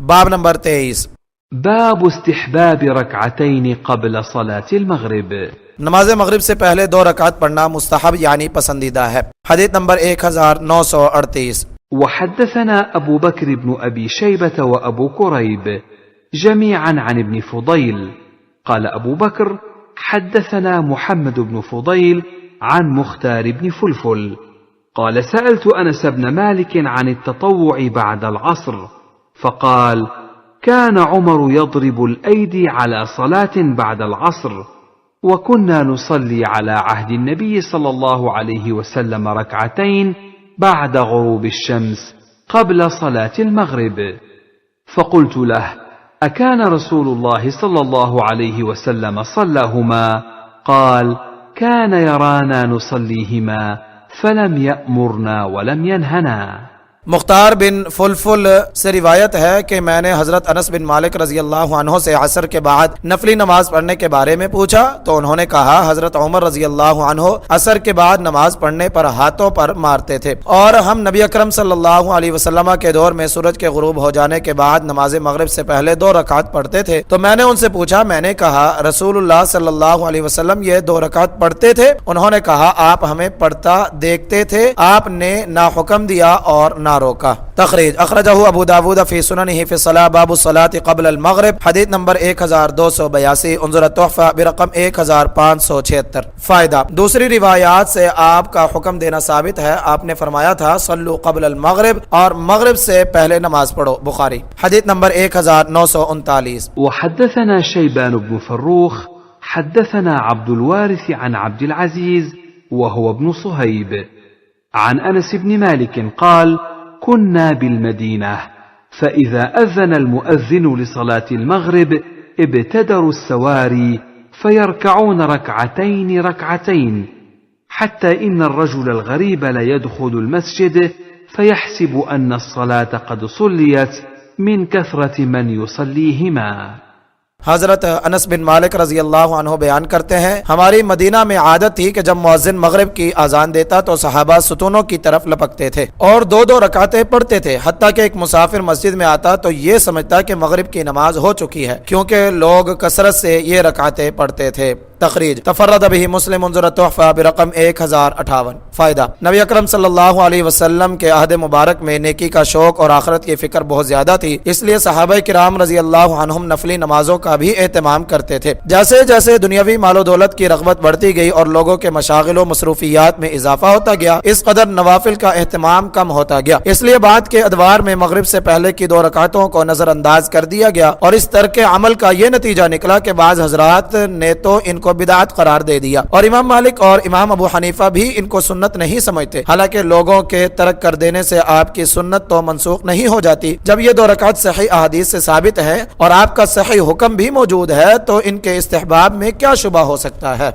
बाब नंबर 23। باب استحباب ركعتين قبل صلاة المغرب। नमाज मगरिब से पहले 2 रकात पढ़ना मुस्तहब यानी पसंदीदा है। हदीस नंबर 1938। وحدثنا أبو بكر بن أبي شيبة وأبو كريب جميعا عن ابن فضيل قال أبو بكر حدثنا محمد بن فضيل عن مختار بن فلفل قال سألت أنس بن مالك عن التطوع بعد العصر فقال كان عمر يضرب الأيدي على صلاة بعد العصر وكنا نصلي على عهد النبي صلى الله عليه وسلم ركعتين بعد غروب الشمس قبل صلاة المغرب فقلت له أكان رسول الله صلى الله عليه وسلم صلاهما قال كان يرانا نصليهما فلم يأمرنا ولم ينهنا। मुख्तार बिन फुलफुल से रिवायत है कि मैंने हजरत अनस बिन मालिक रजी अल्लाह अन्हो से असर के बाद नफली नमाज पढ़ने के बारे में पूछा तो उन्होंने कहा हजरत उमर रजी अल्लाह अन्हो असर के बाद नमाज पढ़ने पर हाथों पर मारते थे और हम नबी अकरम सल्लल्लाहु अलैहि वसल्लम के दौर में सूरज के गुरूब हो जाने के बाद नमाज मगरिब से पहले 2 रकात पढ़ते थे। तो मैंने उनसे पूछा, मैंने कहा रसूलुल्लाह सल्लल्लाहु अलैहि वसल्लम ये 2 रकात पढ़ते थे? उन्होंने कहा आप हमें पढ़ता देखते थे, आपने ना हुक्म दिया और ना रोका। तखरीज अखरजहु अबू दाऊद फी सुननिही फी सलाह बाबु सलाति क़ब्ल अल मगरिब हदीस नंबर 1282 उन्जुर तोहफा बिरक़म 1576। फायदा, दूसरी रिवायात से आपका हुक्म देना साबित है। आपने फरमाया था सल्लु क़ब्ल अल मगरिब और मगरिब से पहले नमाज पढ़ो। बुखारी हदीस नंबर 1939। वहद्दसना शैबान बिन फर्रुख हद्दसना अब्दुल वारिस अन अब्दुल अजीज वहुव इब्न सुहैब अन अनस बिन मालिक قال كنا بالمدينة فإذا أذن المؤذن لصلاة المغرب ابتدروا السواري فيركعون ركعتين حتى إن الرجل الغريب ليدخل المسجد فيحسب أن الصلاة قد صليت من كثرة من يصليهما। हजरत अनस बिन मालिक रजी अल्लाह अन्हु बयान करते हैं, हमारी मदीना में आदत थी कि जब मुअज्जिन मगरिब की अजान देता तो सहाबा सुतूनों की तरफ लपकते थे और 2-2 रकातें पढ़ते थे। हत्ता कि एक मुसाफिर मस्जिद में आता तो ये समझता कि मगरिब की नमाज हो चुकी है, क्योंकि लोग कसरत से ये रकातें पढ़ते थे। तखरीज तफर्रद बिही मुस्लिम उन्जुर तोहफा बिरक़म 1058। फायदा, नबी अकरम सल्लल्लाहु अलैहि वसल्लम के अहद मुबारक में नेकी का शौक और आखिरत की फिक्र बहुत ज्यादा थी, इसलिए सहाबा किराम रजी अल्लाह अन्हुम नफली नमाजों का भी एहतमाम करते थे। जैसे जैसे दुनियावी मालो दौलत की रग़बत बढ़ती गई और लोगों के मशागिल व मसरूफियात में इजाफा होता गया, इस कदर नवाफिल का एहतमाम कम होता गया। इसलिए बाद के अदवार में मगरिब से पहले की 2 रकातों को नजरअंदाज कर दिया गया और इस तरह के अमल का यह नतीजा निकला कि बाज़ हजरात ने तो इनको बिदात करार दे दिया और इमाम मालिक और इमाम अबू हनीफा भी इनको सुन्नत नहीं समझते। हालांकि लोगों के तर्क कर देने से आपकी सुन्नत तो मनसूख नहीं हो जाती। जब ये 2 रकात सही अहादीस से साबित है और आपका सही हुक्म भी मौजूद है तो इनके इस्तेहबाब में क्या शुबा हो सकता है।